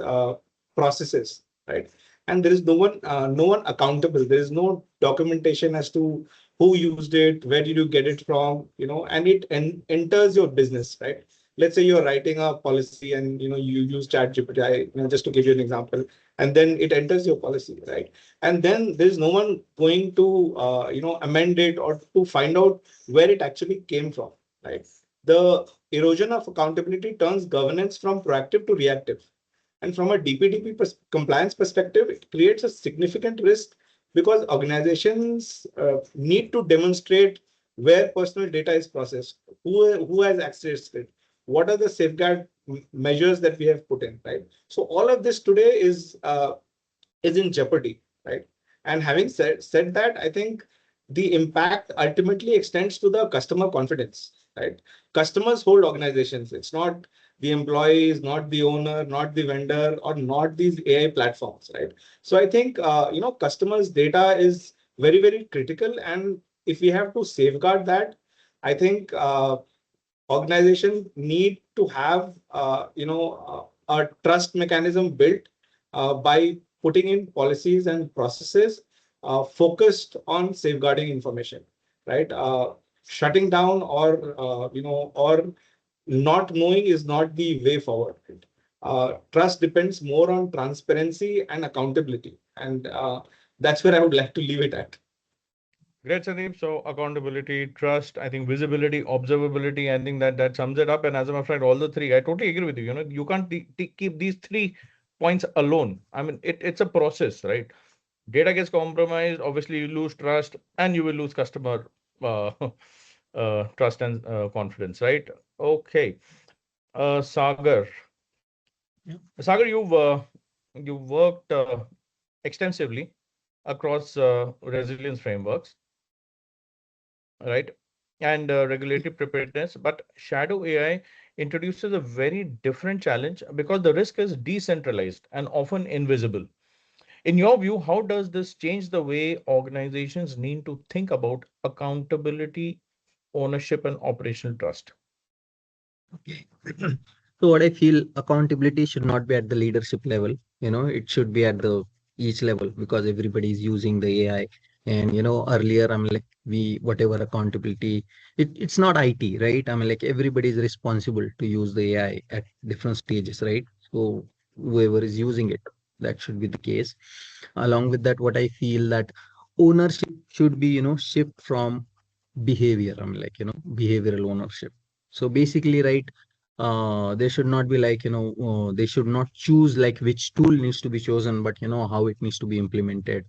processes, right? And there is no one accountable. There is no documentation as to who used it, where did you get it from, and it enters your business, right? Let's say you're writing a policy and you use chat gpt, just to give you an example, and then it enters your policy, right? And then there's no one going to amend it or to find out where it actually came from, right? The erosion of accountability turns governance from proactive to reactive. And from a DPDP compliance perspective, it creates a significant risk because organizations need to demonstrate where personal data is processed, who has accessed it, what are the safeguard measures that we have put in, right? So all of this today is in jeopardy, right? And having said that, I think the impact ultimately extends to the customer confidence, right? Customers hold organizations. It's not the employees, not the owner, not the vendor, or not these AI platforms, right? So I think customers' data is very, very critical, and if we have to safeguard that, I think organizations need to have a trust mechanism built by putting in policies and processes focused on safeguarding information, right? Shutting down or not knowing is not the way forward. Right? Trust depends more on transparency and accountability, and that's where I would like to leave it at. Great, Sandeep. So accountability, trust, I think visibility, observability, I think that sums it up. And as a matter of fact, all the three, I totally agree with you. You can't keep these 3 points alone. I mean, it's a process, right? Data gets compromised, obviously you lose trust and you will lose customer uh, trust and confidence, right? Okay. Sagar. Yeah. Sagar, you've worked extensively across resilience frameworks, right? And regulatory preparedness. But shadow AI introduces a very different challenge because the risk is decentralized and often invisible. In your view, how does this change the way organizations need to think about accountability, ownership, and operational trust? Okay. So what I feel, accountability should not be at the leadership level. It should be at the each level because everybody is using the AI. And earlier I'm like we whatever accountability, it's not IT, right? I mean like everybody is responsible to use the AI at different stages, right? So whoever is using it. That should be the case. Along with that, what I feel that ownership should be, shift from behavior. I mean, behavioral ownership. So basically, right, they should not be like, they should not choose like which tool needs to be chosen, but how it needs to be implemented.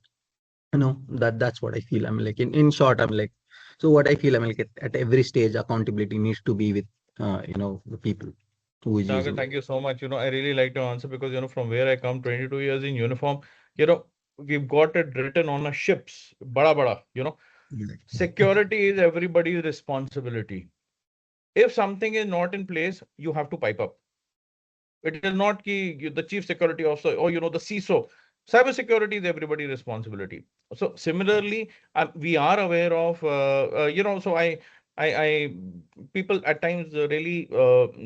That's what I feel. I mean, like in short, I'm like, so what I feel, I mean, like at every stage, accountability needs to be with, the people who is Sagar, using it. thank you so much. I really like to answer because, from where I come, 22 years in uniform, you know, we've got it written on our ships, bada bada, security is everybody's responsibility. If something is not in place, you have to pipe up. It is not the chief security officer or, the CISO. Cyber security is everybody's responsibility. So similarly, we are aware of, so I, people at times really,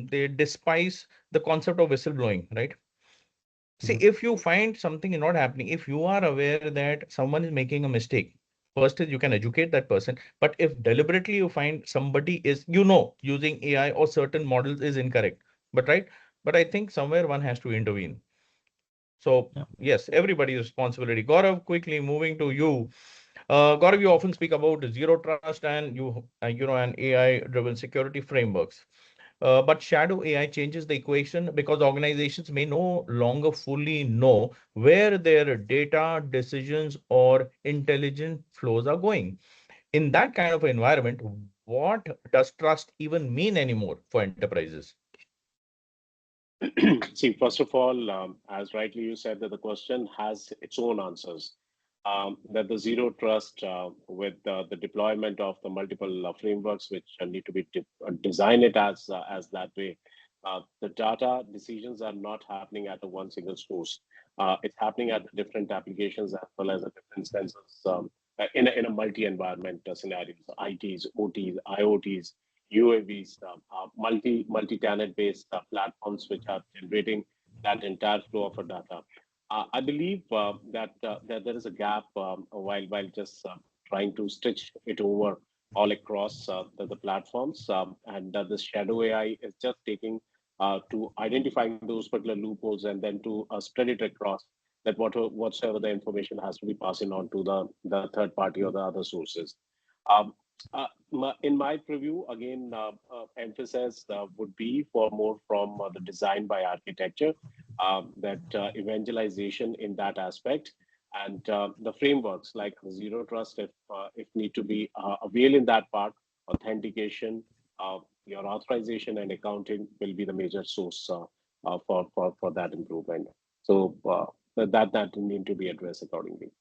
they despise the concept of whistleblowing, right? See, Mhm. if you find something is not happening, if you are aware that someone is making a mistake, first is you can educate that person. But if deliberately you find somebody is, using AI or certain models is incorrect, but right, but I think somewhere one has to intervene. So Yeah. yes, everybody's responsibility. Gaurav, quickly moving to you. Gaurav, you often speak about zero trust and and AI-driven security frameworks. But shadow AI changes the equation because organizations may no longer fully know where their data, decisions, or intelligence flows are going. In that kind of environment, what does trust even mean anymore for enterprises? See, first of all, as rightly you said, that the question has its own answers. That the zero trust with the deployment of the multiple frameworks which need to be design it as that way. The data decisions are not happening at a one single source. It's happening at the different applications as well as the different sensors in a multi-environment scenarios, ITs, OTs, IoTs, UAVs, multi-tenant based platforms which are generating that entire flow of data. I believe that there is a gap while just trying to stitch it over all across the platforms, and the shadow AI is just taking to identifying those particular loopholes and then to spread it across that whatsoever the information has to be passing on to the third party or the other sources. Um, in my preview, again, emphasis would be for more from the design by architecture, that evangelization in that aspect, and the frameworks like zero trust, if need to be availed in that part, authentication, your authorization and accounting will be the major source for that improvement. So that need to be addressed accordingly.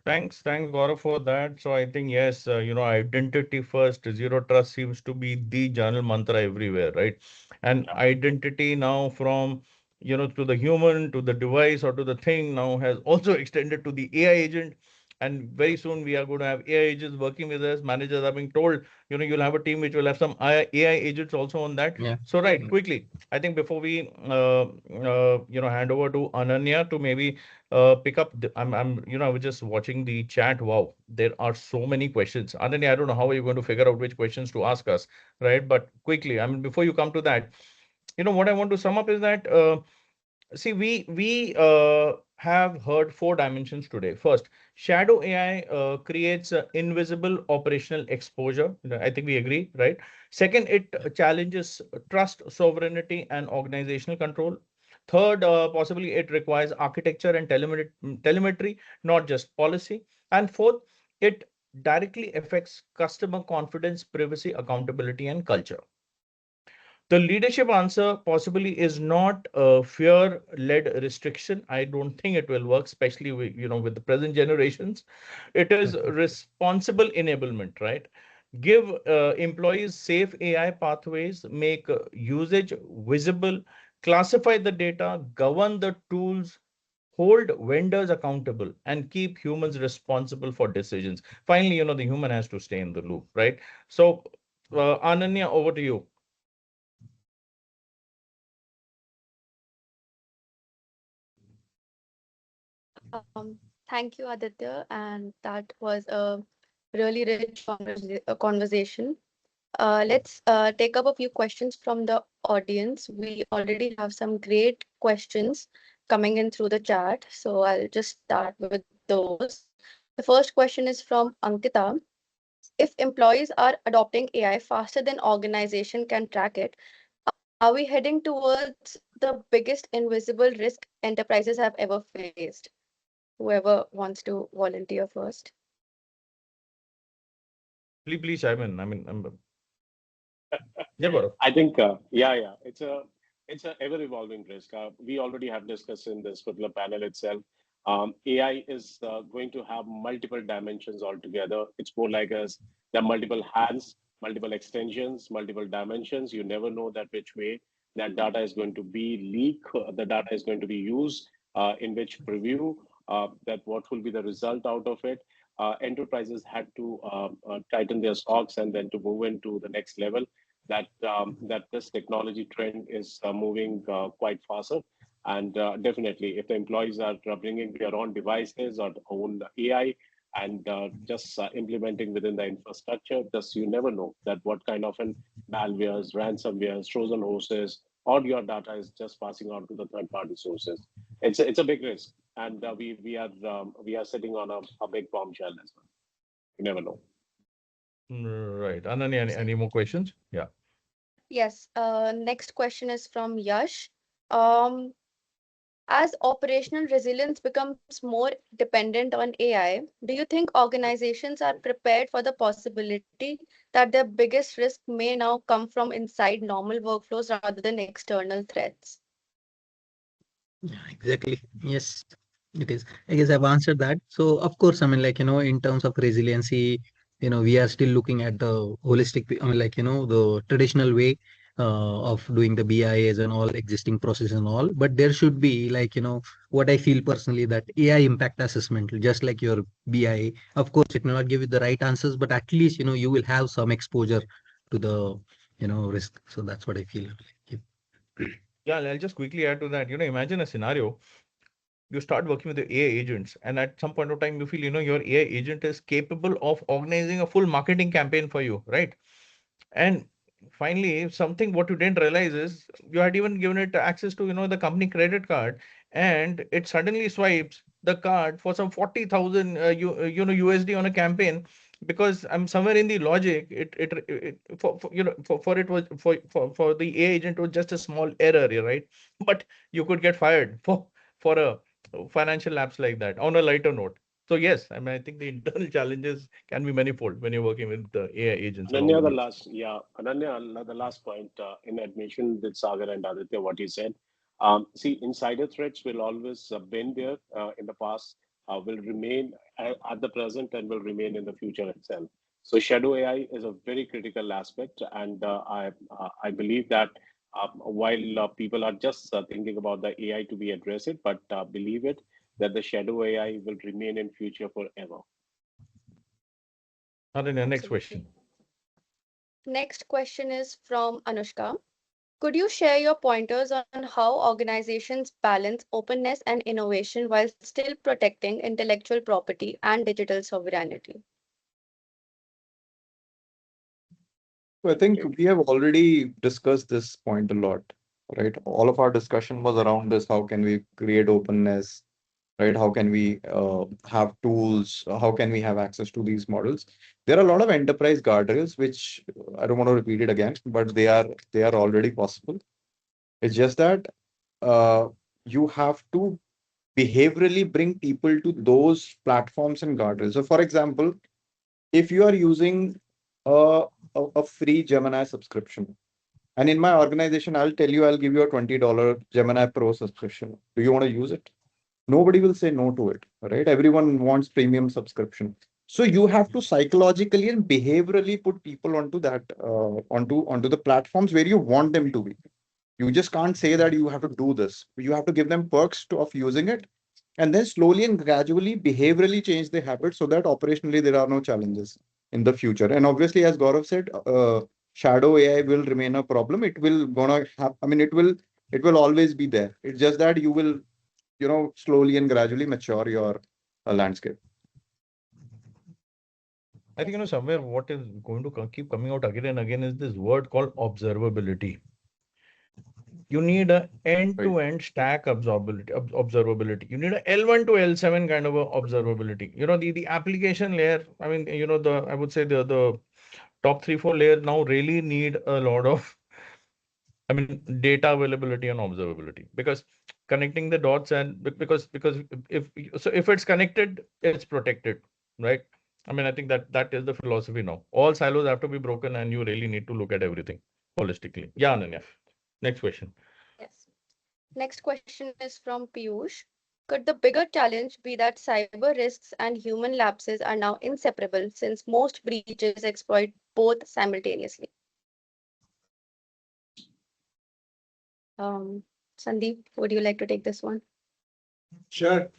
Thanks, Gaurav, for that. So I think yes, identity first, zero trust seems to be the general mantra everywhere, right? And identity now from to the human, to the device, or to the thing now has also extended to the AI agent. And very soon we are going to have AI agents working with us. Managers are being told, you'll have a team which will have some AI agents also on that. Yeah. So right, quickly, I think before we hand over to Ananya to maybe pick up I was just watching the chat. Wow, there are so many questions. Ananya, I don't know how you're going to figure out which questions to ask us, right? But quickly, I mean, before you come to that, what I want to sum up is that see, we have heard four dimensions today. First, shadow AI creates invisible operational exposure. I think we agree, right? Second, it challenges trust, sovereignty, and organizational control. Third, possibly it requires architecture and telemetry, not just policy. And fourth, it directly affects customer confidence, privacy, accountability, and culture. The leadership answer possibly is not a fear-led restriction. I don't think it will work, especially with the present generations. It is responsible enablement, right? Give employees safe AI pathways, make usage visible, classify the data, govern the tools, hold vendors accountable, and keep humans responsible for decisions. Finally, the human has to stay in the loop, right? So, Ananya, over to you. Thank you, Aditya, and that was a really rich conversation. Let's take up a few questions from the audience. We already have some great questions coming in through the chat. So I'll just start with those. The first question is from Ankita. If employees are adopting AI faster than organization can track it, are we heading towards the biggest invisible risk enterprises have ever faced? Whoever wants to volunteer first. Please, yeah, Gaurav. I think, yeah, it's a ever evolving risk. We already have discussed in this particular panel itself. AI is going to have multiple dimensions altogether. It's more like as there are multiple hands, multiple extensions, multiple dimensions. You never know that which way that data is going to be leaked, the data is going to be used, in which preview, that what will be the result out of it. Enterprises had to tighten their socks and then to move into the next level that this technology trend is moving quite faster. And definitely, if the employees are bringing their own devices or own AI and just implementing within the infrastructure, just you never know that what kind of an malwares, ransomwares, Trojan horses, or your data is just passing on to the third-party sources. It's a big risk, and we are sitting on a big bombshell as well. You never know. Right. Ananya, any more questions? Yeah. Yes. Next question is from Yash. Um, as operational resilience becomes more dependent on AI, do you think organizations are prepared for the possibility that their biggest risk may now come from inside normal workflows rather than external threats? Yeah, exactly. Yes, it is. I guess I've answered that. So, of course, I mean, in terms of resiliency, we are still looking at the holistic, the traditional way of doing the BIAs and all existing process and all. But there should be, what I feel personally that AI impact assessment, just like your BIA. Of course, it may not give you the right answers, but at least, you will have some exposure to the, risk. So that's what I feel. Yeah, I'll just quickly add to that. Imagine a scenario. You start working with the AI agents, and at some point of time, you feel, your AI agent is capable of organizing a full marketing campaign for you, right? And finally, something what you didn't realize is you had even given it access to, the company credit card, and it suddenly swipes the card for some 40,000, USD on a campaign, because I'm somewhere in the logic, it for it was for the AI agent was just a small error, right? But you could get fired for a financial lapse like that on a lighter note. So yes, I think the internal challenges can be manifold when you're working with the AI agents along Ananya, with the you. last, yeah, Ananya, the last point in admission with Sagar and Aditya, what you said. See, insider threats will always been there in the past, will remain at the present, and will remain in the future itself. So, shadow AI is a very critical aspect, and I believe that while people are just thinking about the AI to be addressed, but believe it that the shadow AI will remain in future forever. Ananya, next Absolutely. question. Next question is from Anushka. Could you share your pointers on how organizations balance openness and innovation while still protecting intellectual property and digital sovereignty? So I think we have already discussed this point a lot, right? All of our discussion was around this. How can we create openness, right? How can we have tools? How can we have access to these models? There are a lot of enterprise guardrails, which I don't want to repeat it again, but they are already possible. It's just that uh, you have to behaviorally bring people to those platforms and guardrails. So, for example, if you are using a free Gemini subscription, and in my organization, I'll tell you, I'll give you a $20 Gemini Pro subscription. Do you want to use it? Nobody will say no to it, right? Everyone wants premium subscription. So you have to psychologically and behaviorally put people onto that onto the platforms where you want them to be. You just can't say that you have to do this. You have to give them perks of using it, and then slowly and gradually behaviorally change their habits so that operationally there are no challenges in the future. And obviously, as Gaurav said, shadow AI will remain a problem. It will gonna have, I mean, it will always be there. It's just that you will, slowly and gradually mature your landscape. I think, somewhere what is going to keep coming out again and again is this word called observability. You need a end-to-end stack observability. You need a L1 to L7 kind of a observability. The application layer, I mean, I would say the top 3, 4 layers now really need a lot of, I mean, data availability and observability, because connecting the dots and because if it's connected, it's protected, right? I mean, I think that is the philosophy now. All silos have to be broken, and you really need to look at everything holistically. Yeah, Ananya. Next question. Yes. Next question is from Piyush. Could the bigger challenge be that cyber risks and human lapses are now inseparable since most breaches exploit both simultaneously? Sandeep, would you like to take this one? Sure.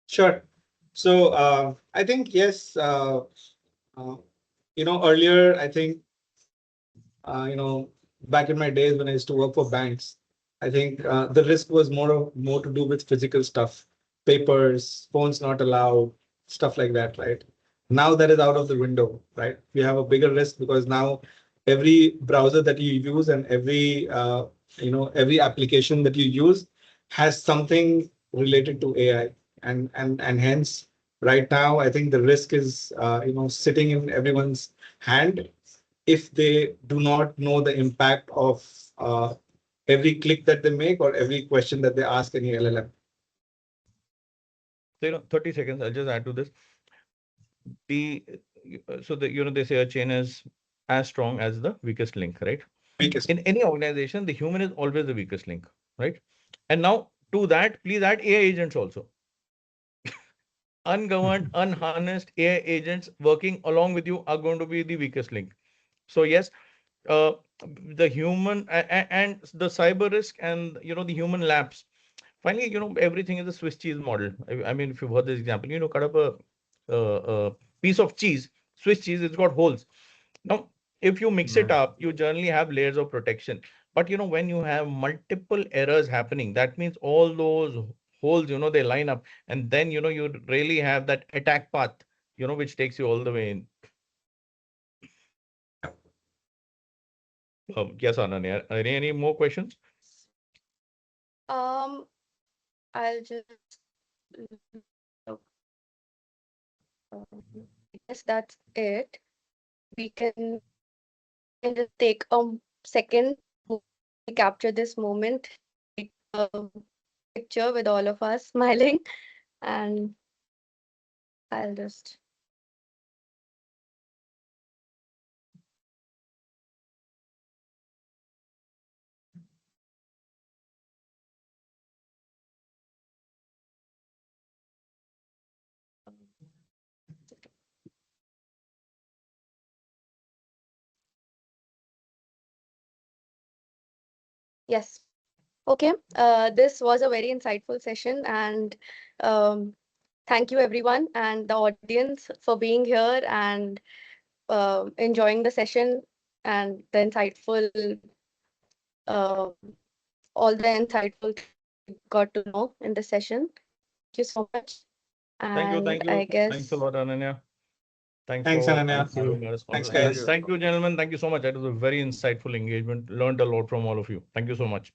Sure. So I think yes. Earlier I think back in my days when I used to work for banks, I think the risk was more to do with physical stuff, papers, phones not allowed, stuff like that, right? Now that is out of the window, right? We have a bigger risk because now every browser that you use and every application that you use has something related to AI, and hence right now I think the risk is sitting in everyone's hand if they do not know the impact of every click that they make or every question that they ask any LLM. So, 30 seconds, I'll just add to this. They say a chain is as strong as the weakest link, right? Weakest. In any organization, the human is always the weakest link, right? And now to that, please add AI agents also. Ungoverned, unharnessed AI agents working along with you are going to be the weakest link. So yes, the human and the cyber risk and the human lapse. Finally, everything is a Swiss cheese model. I mean, if you've heard this example, cut up a piece of cheese, Swiss cheese, it's got holes. Now, if you mix it up, you generally have layers of protection. But when you have multiple errors happening, that means all those holes, they line up, and then you really have that attack path, which takes you all the way in. Yes, Ananya. Any more questions? I'll just I guess that's it. We can just take a second to capture this moment, take a picture with all of us smiling, and I'll just. Yes. Okay. This was a very insightful session, and um, thank you everyone and the audience for being here and enjoying the session and the insightful, uh, all the insightful things we got to know in the session. Thank you so much. Thank you. And Thank I you. Thanks a guess, lot, Ananya. Thanks Thanks, for Ananya. having us. Thanks, And guys. thank you, gentlemen. Thank you so much. That was a very insightful engagement. Learned a lot from all of you. Thank you so much.